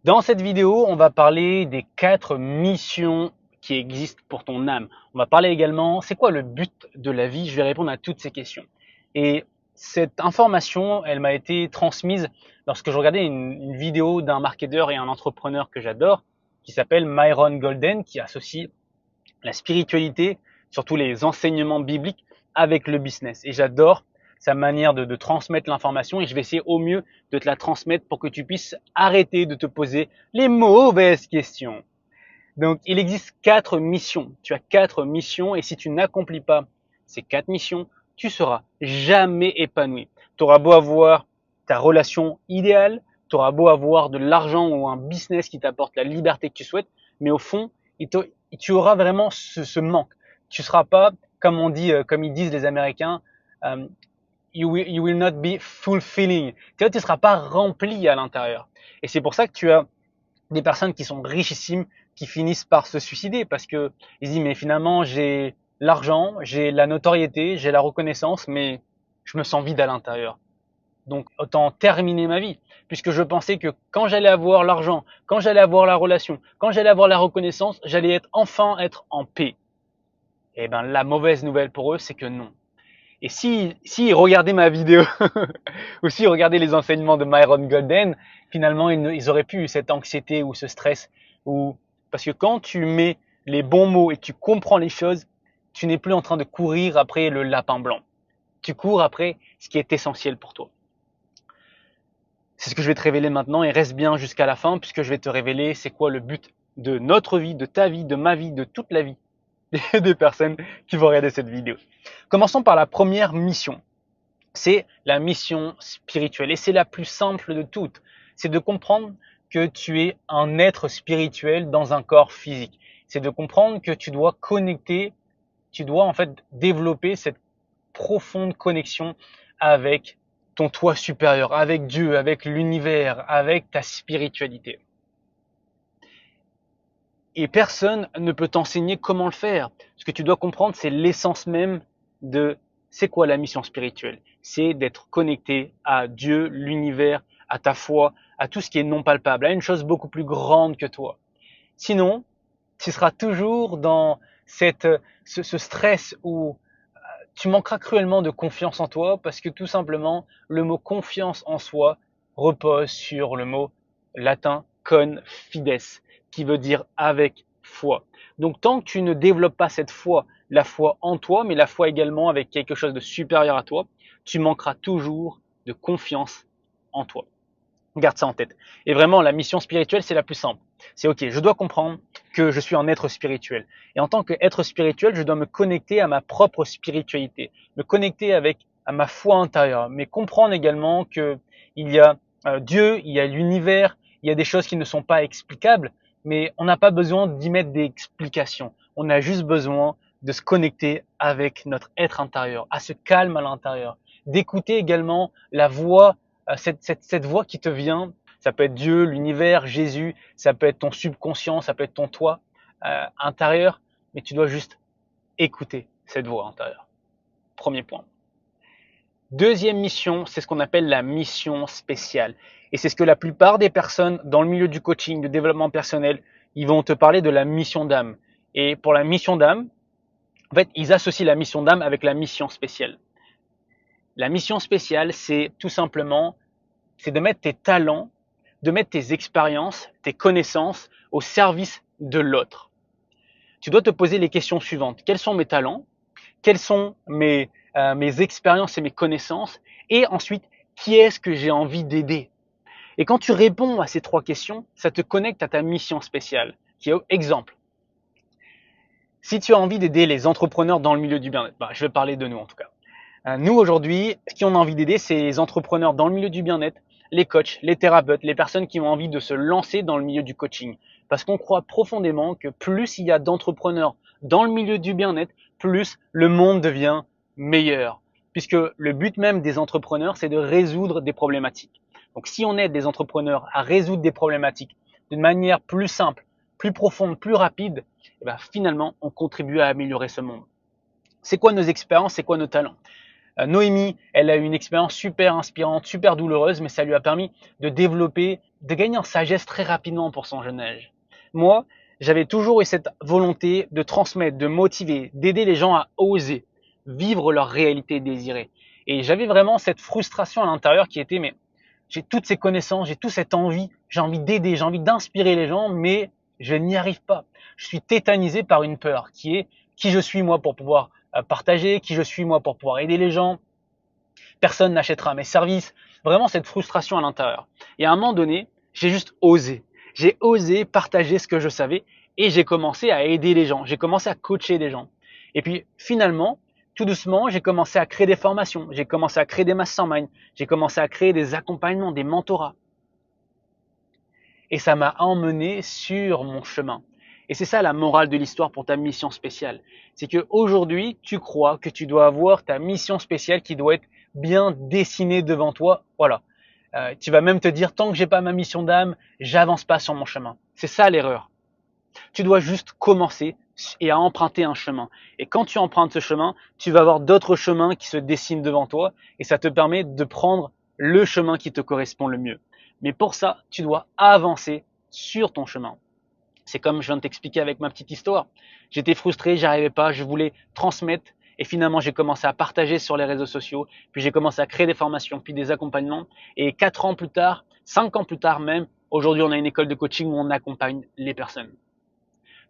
Dans cette vidéo, on va parler des 4 missions qui existent pour ton âme. On va parler également, c'est quoi le but de la vie? Je vais répondre à toutes ces questions. Et cette information, elle m'a été transmise lorsque je regardais une vidéo d'un marketeur et un entrepreneur que j'adore, qui s'appelle Myron Golden, qui associe la spiritualité, surtout les enseignements bibliques, avec le business. Et j'adore sa manière de transmettre l'information et je vais essayer au mieux de te la transmettre pour que tu puisses arrêter de te poser les mauvaises questions. Donc, il existe 4 missions. Tu as 4 missions et si tu n'accomplis pas ces 4 missions, tu seras jamais épanoui. Tu auras beau avoir ta relation idéale, tu auras beau avoir de l'argent ou un business qui t'apporte la liberté que tu souhaites, mais au fond, tu auras vraiment ce manque. Tu seras pas, comme on dit, comme ils disent les Américains, um, you will not be fulfilling. Tu vois, tu seras pas rempli à l'intérieur. Et c'est pour ça que tu as des personnes qui sont richissimes qui finissent par se suicider parce que ils disent mais finalement j'ai l'argent, j'ai la notoriété, j'ai la reconnaissance, mais je me sens vide à l'intérieur. Donc autant terminer ma vie, puisque je pensais que quand j'allais avoir l'argent, quand j'allais avoir la relation, quand j'allais avoir la reconnaissance, j'allais enfin être en paix. Et ben la mauvaise nouvelle pour eux, c'est que non. Et si regardaient ma vidéo ou si regardaient les enseignements de Myron Golden, finalement ils auraient plus cette anxiété ou ce stress ou parce que quand tu mets les bons mots et tu comprends les choses, tu n'es plus en train de courir après le lapin blanc. Tu cours après ce qui est essentiel pour toi. C'est ce que je vais te révéler maintenant et reste bien jusqu'à la fin puisque je vais te révéler c'est quoi le but de notre vie, de ta vie, de ma vie, de toute la vie des personnes qui vont regarder cette vidéo. Commençons par la première mission. C'est la mission spirituelle et c'est la plus simple de toutes. C'est de comprendre que tu es un être spirituel dans un corps physique. C'est de comprendre que tu dois connecter, tu dois en fait développer cette profonde connexion avec ton toi supérieur, avec Dieu, avec l'univers, avec ta spiritualité. Et personne ne peut t'enseigner comment le faire. Ce que tu dois comprendre, c'est l'essence même de c'est quoi la mission spirituelle. C'est d'être connecté à Dieu, l'univers, à ta foi, à tout ce qui est non palpable, à une chose beaucoup plus grande que toi. Sinon, tu seras toujours dans ce stress où tu manqueras cruellement de confiance en toi parce que tout simplement, le mot confiance en soi repose sur le mot latin confides, qui veut dire avec foi. Donc tant que tu ne développes pas cette foi, la foi en toi, mais la foi également avec quelque chose de supérieur à toi, tu manqueras toujours de confiance en toi. Garde ça en tête. Et vraiment, la mission spirituelle, c'est la plus simple. C'est ok, je dois comprendre que je suis un être spirituel. Et en tant qu'être spirituel, je dois me connecter à ma propre spiritualité, me connecter à ma foi intérieure, mais comprendre également que il y a Dieu, il y a l'univers, il y a des choses qui ne sont pas explicables, mais on n'a pas besoin d'y mettre des explications. On a juste besoin de se connecter avec notre être intérieur, à ce calme à l'intérieur, d'écouter également la voix cette voix qui te vient, ça peut être Dieu, l'univers, Jésus, ça peut être ton subconscient, ça peut être ton toi intérieur, mais tu dois juste écouter cette voix intérieure. Premier point. Deuxième mission, c'est ce qu'on appelle la mission spéciale. Et c'est ce que la plupart des personnes dans le milieu du coaching, du développement personnel, ils vont te parler de la mission d'âme. Et pour la mission d'âme, en fait, ils associent la mission d'âme avec la mission spéciale. La mission spéciale, c'est tout simplement, c'est de mettre tes talents, de mettre tes expériences, tes connaissances au service de l'autre. Tu dois te poser les questions suivantes. Quels sont mes talents? Quelles sont mes expériences et mes connaissances? Et ensuite, qui est-ce que j'ai envie d'aider? Et quand tu réponds à ces 3 questions, ça te connecte à ta mission spéciale. Qui est exemple. Si tu as envie d'aider les entrepreneurs dans le milieu du bien-être, je vais parler de nous en tout cas. Nous, aujourd'hui, ce qu'on a envie d'aider, c'est les entrepreneurs dans le milieu du bien-être, les coachs, les thérapeutes, les personnes qui ont envie de se lancer dans le milieu du coaching. Parce qu'on croit profondément que plus il y a d'entrepreneurs dans le milieu du bien-être, plus le monde devient meilleur. Puisque le but même des entrepreneurs, c'est de résoudre des problématiques. Donc si on aide des entrepreneurs à résoudre des problématiques d'une manière plus simple, plus profonde, plus rapide, finalement, on contribue à améliorer ce monde. C'est quoi nos expériences, c'est quoi nos talents? Noémie, elle a eu une expérience super inspirante, super douloureuse, mais ça lui a permis de développer, de gagner en sagesse très rapidement pour son jeune âge. Moi, j'avais toujours eu cette volonté de transmettre, de motiver, d'aider les gens à oser vivre leur réalité désirée. Et j'avais vraiment cette frustration à l'intérieur qui était, mais j'ai toutes ces connaissances, j'ai toute cette envie, j'ai envie d'aider, j'ai envie d'inspirer les gens, mais je n'y arrive pas. Je suis tétanisé par une peur qui est qui je suis moi pour pouvoir partager, qui je suis moi pour pouvoir aider les gens. Personne n'achètera mes services. Vraiment cette frustration à l'intérieur. Et à un moment donné, j'ai juste osé. J'ai osé partager ce que je savais et j'ai commencé à aider les gens. J'ai commencé à coacher des gens. Et puis finalement, tout doucement, j'ai commencé à créer des formations. J'ai commencé à créer des masterminds. J'ai commencé à créer des accompagnements, des mentorats. Et ça m'a emmené sur mon chemin. Et c'est ça la morale de l'histoire pour ta mission spéciale. C'est que aujourd'hui, tu crois que tu dois avoir ta mission spéciale qui doit être bien dessinée devant toi. Voilà. Tu vas même te dire, tant que j'ai pas ma mission d'âme, j'avance pas sur mon chemin. C'est ça l'erreur. Tu dois juste commencer et à emprunter un chemin. Et quand tu empruntes ce chemin, tu vas avoir d'autres chemins qui se dessinent devant toi et ça te permet de prendre le chemin qui te correspond le mieux. Mais pour ça, tu dois avancer sur ton chemin. C'est comme je viens de t'expliquer avec ma petite histoire. J'étais frustré, j'arrivais pas, je voulais transmettre et finalement j'ai commencé à partager sur les réseaux sociaux, puis j'ai commencé à créer des formations, puis des accompagnements et 4 ans plus tard, 5 ans plus tard même, aujourd'hui on a une école de coaching où on accompagne les personnes.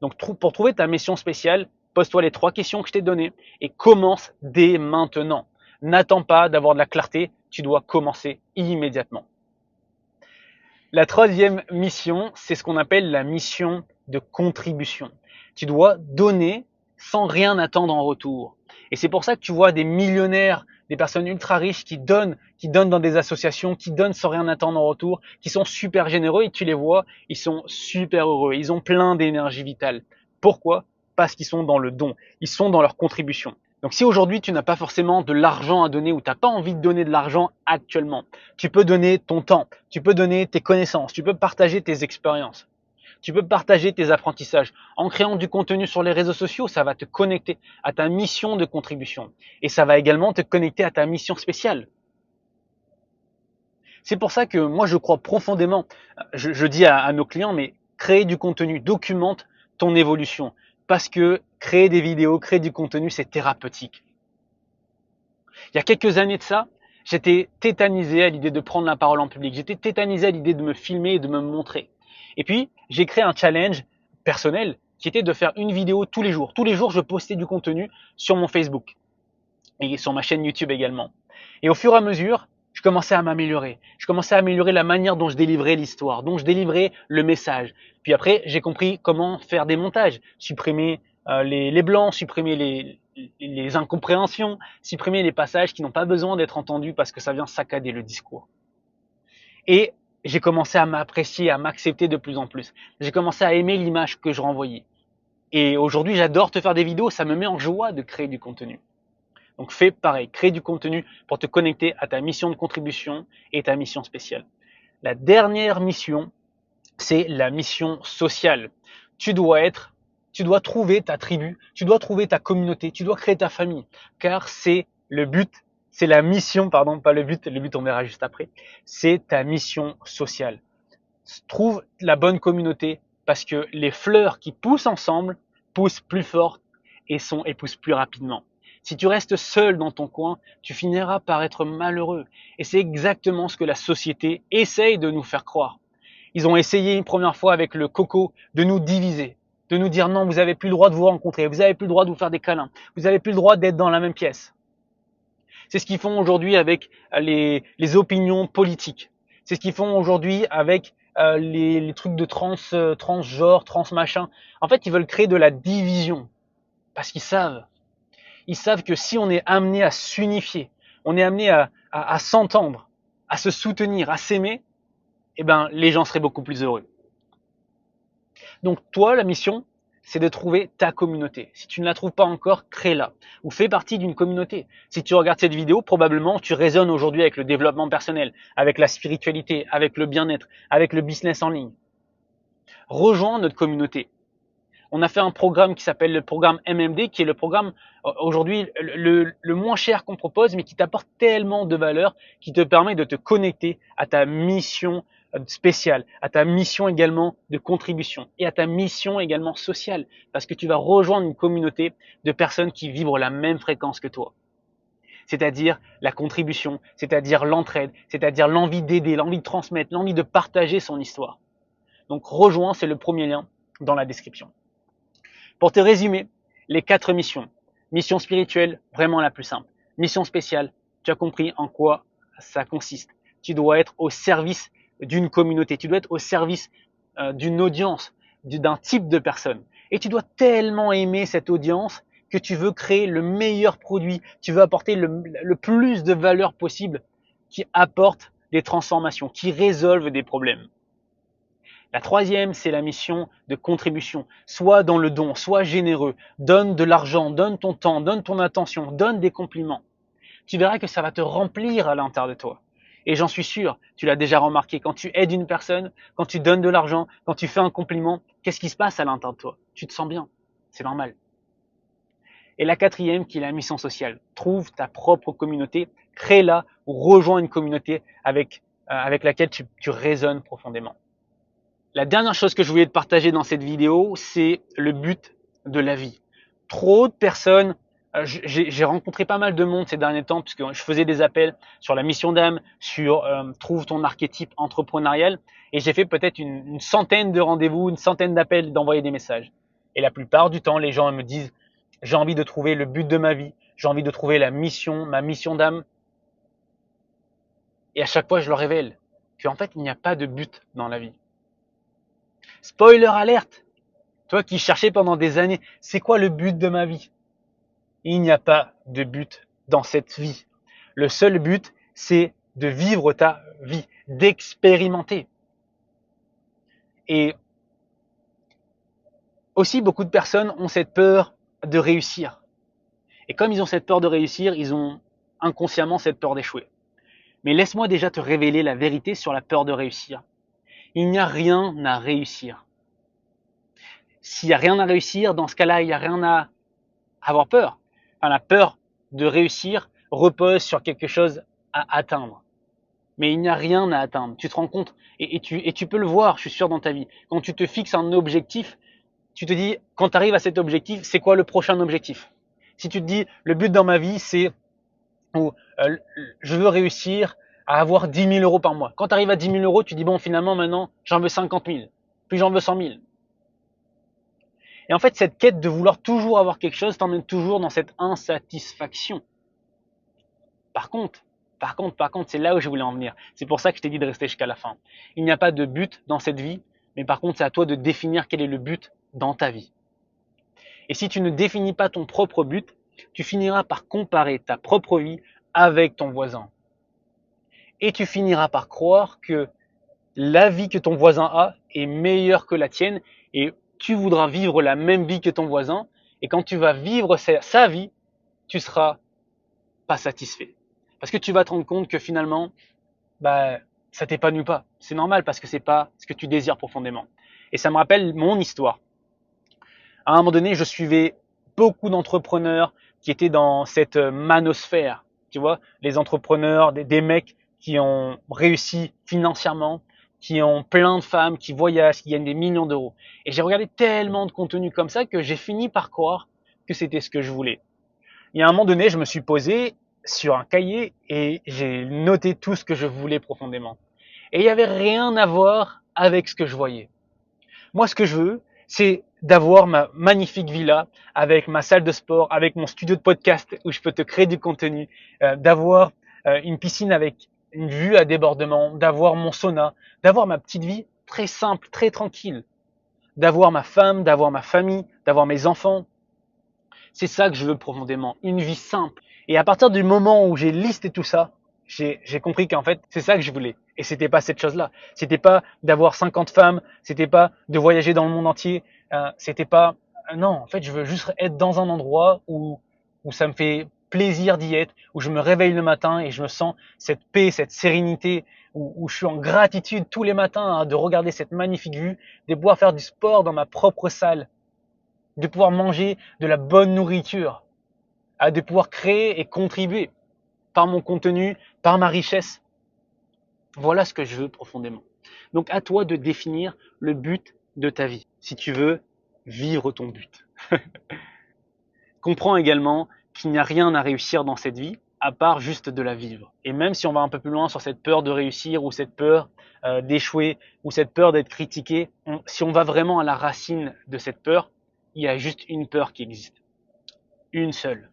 Donc pour trouver ta mission spéciale, pose-toi les 3 questions que je t'ai données et commence dès maintenant. N'attends pas d'avoir de la clarté, tu dois commencer immédiatement. La troisième mission, c'est ce qu'on appelle la mission de contribution. Tu dois donner sans rien attendre en retour. Et c'est pour ça que tu vois des millionnaires, des personnes ultra riches qui donnent dans des associations, qui donnent sans rien attendre en retour, qui sont super généreux et tu les vois, ils sont super heureux, ils ont plein d'énergie vitale. Pourquoi? Parce qu'ils sont dans le don, ils sont dans leur contribution. Donc si aujourd'hui tu n'as pas forcément de l'argent à donner ou tu n'as pas envie de donner de l'argent actuellement, tu peux donner ton temps, tu peux donner tes connaissances, tu peux partager tes expériences, tu peux partager tes apprentissages. En créant du contenu sur les réseaux sociaux, ça va te connecter à ta mission de contribution et ça va également te connecter à ta mission spéciale. C'est pour ça que moi je crois profondément, je dis à nos clients, mais créer du contenu, documente ton évolution. Parce que créer des vidéos, créer du contenu, c'est thérapeutique. Il y a quelques années de ça, j'étais tétanisé à l'idée de prendre la parole en public. J'étais tétanisé à l'idée de me filmer et de me montrer. Et puis, j'ai créé un challenge personnel qui était de faire une vidéo tous les jours. Tous les jours, je postais du contenu sur mon Facebook et sur ma chaîne YouTube également. Et au fur et à mesure, je commençais à m'améliorer. Je commençais à améliorer la manière dont je délivrais l'histoire, dont je délivrais le message. Puis après, j'ai compris comment faire des montages, supprimer les blancs, supprimer les incompréhensions, supprimer les passages qui n'ont pas besoin d'être entendus parce que ça vient saccader le discours. Et j'ai commencé à m'apprécier, à m'accepter de plus en plus. J'ai commencé à aimer l'image que je renvoyais. Et aujourd'hui, j'adore te faire des vidéos, ça me met en joie de créer du contenu. Donc fais pareil, crée du contenu pour te connecter à ta mission de contribution et ta mission spéciale. La dernière mission, c'est la mission sociale. Tu dois trouver ta tribu, tu dois trouver ta communauté, tu dois créer ta famille, car c'est le but, c'est la mission, pardon, pas le but on verra juste après, c'est ta mission sociale. Trouve la bonne communauté parce que les fleurs qui poussent ensemble poussent plus fort et poussent plus rapidement. Si tu restes seul dans ton coin, tu finiras par être malheureux. Et c'est exactement ce que la société essaye de nous faire croire. Ils ont essayé une première fois avec le coco de nous diviser, de nous dire non, vous n'avez plus le droit de vous rencontrer, vous n'avez plus le droit de vous faire des câlins, vous n'avez plus le droit d'être dans la même pièce. C'est ce qu'ils font aujourd'hui avec les opinions politiques. C'est ce qu'ils font aujourd'hui avec les trucs de transgenre, trans machin. En fait, ils veulent créer de la division parce qu'ils savent que si on est amené à s'unifier, on est amené à s'entendre, à se soutenir, à s'aimer, eh ben, les gens seraient beaucoup plus heureux. Donc toi, la mission, c'est de trouver ta communauté. Si tu ne la trouves pas encore, crée-la ou fais partie d'une communauté. Si tu regardes cette vidéo, probablement tu résonnes aujourd'hui avec le développement personnel, avec la spiritualité, avec le bien-être, avec le business en ligne. Rejoins notre communauté. On a fait un programme qui s'appelle le programme MMD, qui est le programme aujourd'hui le moins cher qu'on propose, mais qui t'apporte tellement de valeur, qui te permet de te connecter à ta mission spéciale, à ta mission également de contribution et à ta mission également sociale, parce que tu vas rejoindre une communauté de personnes qui vibrent la même fréquence que toi. C'est-à-dire la contribution, c'est-à-dire l'entraide, c'est-à-dire l'envie d'aider, l'envie de transmettre, l'envie de partager son histoire. Donc rejoins, c'est le premier lien dans la description. Pour te résumer, les 4 missions. Mission spirituelle, vraiment la plus simple. Mission spéciale, tu as compris en quoi ça consiste. Tu dois être au service d'une communauté, tu dois être au service d'une audience, d'un type de personne. Et tu dois tellement aimer cette audience que tu veux créer le meilleur produit, tu veux apporter le plus de valeur possible qui apporte des transformations, qui résolvent des problèmes. La troisième, c'est la mission de contribution. Sois dans le don, sois généreux, donne de l'argent, donne ton temps, donne ton attention, donne des compliments. Tu verras que ça va te remplir à l'intérieur de toi. Et j'en suis sûr, tu l'as déjà remarqué, quand tu aides une personne, quand tu donnes de l'argent, quand tu fais un compliment, qu'est-ce qui se passe à l'intérieur de toi? Tu te sens bien, c'est normal. Et la quatrième, qui est la mission sociale. Trouve ta propre communauté, crée-la ou rejoins une communauté avec laquelle tu résonnes profondément. La dernière chose que je voulais te partager dans cette vidéo, c'est le but de la vie. Trop de personnes, j'ai rencontré pas mal de monde ces derniers temps, puisque je faisais des appels sur la mission d'âme, sur trouve ton archétype entrepreneurial, et j'ai fait peut-être une centaine de rendez-vous, une centaine d'appels, d'envoyer des messages. Et la plupart du temps, les gens me disent, j'ai envie de trouver le but de ma vie, j'ai envie de trouver la mission, ma mission d'âme. Et à chaque fois, je leur révèle qu'en fait, il n'y a pas de but dans la vie. Spoiler alerte! Toi qui cherchais pendant des années, c'est quoi le but de ma vie? Il n'y a pas de but dans cette vie. Le seul but, c'est de vivre ta vie, d'expérimenter. Et aussi, beaucoup de personnes ont cette peur de réussir. Et comme ils ont cette peur de réussir, ils ont inconsciemment cette peur d'échouer. Mais laisse-moi déjà te révéler la vérité sur la peur de réussir. Il n'y a rien à réussir. S'il n'y a rien à réussir, dans ce cas-là, il n'y a rien à avoir peur. Enfin, la peur de réussir repose sur quelque chose à atteindre. Mais il n'y a rien à atteindre. Tu te rends compte et tu peux le voir, je suis sûr, dans ta vie. Quand tu te fixes un objectif, tu te dis, quand tu arrives à cet objectif, c'est quoi le prochain objectif? Si tu te dis, le but dans ma vie, c'est je veux réussir à avoir 10 000 euros par mois. Quand tu arrives à 10 000 euros, tu dis, bon, finalement, maintenant, j'en veux 50 000. Puis j'en veux 100 000. Et en fait, cette quête de vouloir toujours avoir quelque chose t'emmène toujours dans cette insatisfaction. Par contre, c'est là où je voulais en venir. C'est pour ça que je t'ai dit de rester jusqu'à la fin. Il n'y a pas de but dans cette vie, mais par contre, c'est à toi de définir quel est le but dans ta vie. Et si tu ne définis pas ton propre but, tu finiras par comparer ta propre vie avec ton voisin. Et tu finiras par croire que la vie que ton voisin a est meilleure que la tienne et tu voudras vivre la même vie que ton voisin. Et quand tu vas vivre sa vie, tu seras pas satisfait. Parce que tu vas te rendre compte que finalement, ça t'épanouit pas. C'est normal parce que c'est pas ce que tu désires profondément. Et ça me rappelle mon histoire. À un moment donné, je suivais beaucoup d'entrepreneurs qui étaient dans cette manosphère. Tu vois, les entrepreneurs, des mecs qui ont réussi financièrement, qui ont plein de femmes, qui voyagent, qui gagnent des millions d'euros. Et j'ai regardé tellement de contenu comme ça que j'ai fini par croire que c'était ce que je voulais. Il y a un moment donné, je me suis posé sur un cahier et j'ai noté tout ce que je voulais profondément. Et il n'y avait rien à voir avec ce que je voyais. Moi, ce que je veux, c'est d'avoir ma magnifique villa avec ma salle de sport, avec mon studio de podcast où je peux te créer du contenu, d'avoir une piscine avec une vue à débordement, d'avoir mon sauna, d'avoir ma petite vie très simple, très tranquille, d'avoir ma femme, d'avoir ma famille, d'avoir mes enfants. C'est ça que je veux profondément, une vie simple. Et à partir du moment où j'ai listé tout ça, j'ai compris qu'en fait, c'est ça que je voulais. Et c'était pas cette chose-là. C'était pas d'avoir 50 femmes, c'était pas de voyager dans le monde entier, c'était pas... non, en fait, je veux juste être dans un endroit où ça me fait plaisir d'y être, où je me réveille le matin et je me sens cette paix, cette sérénité, où je suis en gratitude tous les matins de regarder cette magnifique vue, de pouvoir faire du sport dans ma propre salle. de pouvoir manger de la bonne nourriture, de pouvoir créer et contribuer par mon contenu, par ma richesse. Voilà ce que je veux profondément. Donc à toi de définir le but de ta vie, si tu veux vivre ton but. Comprends également qu'il n'y a rien à réussir dans cette vie à part juste de la vivre. Et même si on va un peu plus loin sur cette peur de réussir ou cette peur d'échouer ou cette peur d'être critiqué, si on va vraiment à la racine de cette peur, il y a juste une peur qui existe. Une seule.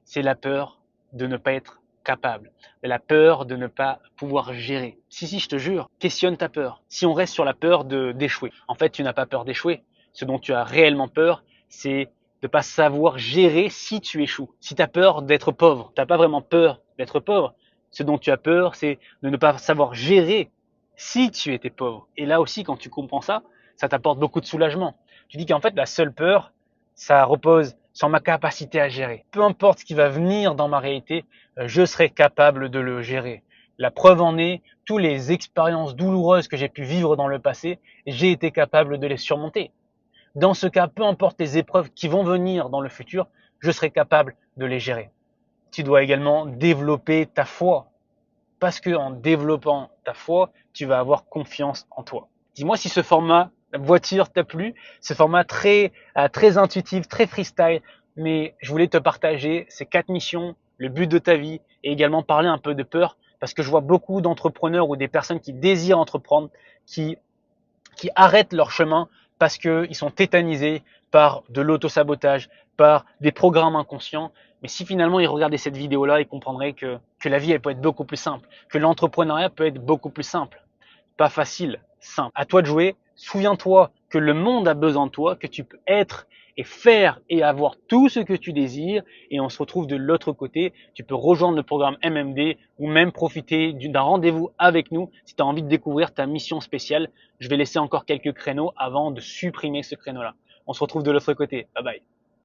C'est la peur de ne pas être capable, la peur de ne pas pouvoir gérer. Si, je te jure, questionne ta peur. Si on reste sur la peur d'échouer, en fait, tu n'as pas peur d'échouer. Ce dont tu as réellement peur, c'est de pas savoir gérer si tu échoues. Si tu as peur d'être pauvre, tu n'as pas vraiment peur d'être pauvre. Ce dont tu as peur, c'est de ne pas savoir gérer si tu étais pauvre. Et là aussi, quand tu comprends ça, ça t'apporte beaucoup de soulagement. Tu dis qu'en fait, la seule peur, ça repose sur ma capacité à gérer. Peu importe ce qui va venir dans ma réalité, je serai capable de le gérer. La preuve en est, toutes les expériences douloureuses que j'ai pu vivre dans le passé, j'ai été capable de les surmonter. Dans ce cas, peu importe les épreuves qui vont venir dans le futur, je serai capable de les gérer. Tu dois également développer ta foi. Parce que en développant ta foi, tu vas avoir confiance en toi. Dis-moi si ce format voiture t'a plu, ce format très intuitif, très freestyle, mais je voulais te partager ces 4 missions, le but de ta vie et également parler un peu de peur parce que je vois beaucoup d'entrepreneurs ou des personnes qui désirent entreprendre qui arrêtent leur chemin parce qu'ils sont tétanisés par de l'autosabotage, par des programmes inconscients. Mais si finalement ils regardaient cette vidéo-là, ils comprendraient que la vie elle peut être beaucoup plus simple, que l'entrepreneuriat peut être beaucoup plus simple. Pas facile, simple. À toi de jouer. Souviens-toi que le monde a besoin de toi, que tu peux être et faire et avoir tout ce que tu désires. Et on se retrouve de l'autre côté. Tu peux rejoindre le programme MMD ou même profiter d'un rendez-vous avec nous si tu as envie de découvrir ta mission spéciale. Je vais laisser encore quelques créneaux avant de supprimer ce créneau-là. On se retrouve de l'autre côté. Bye bye.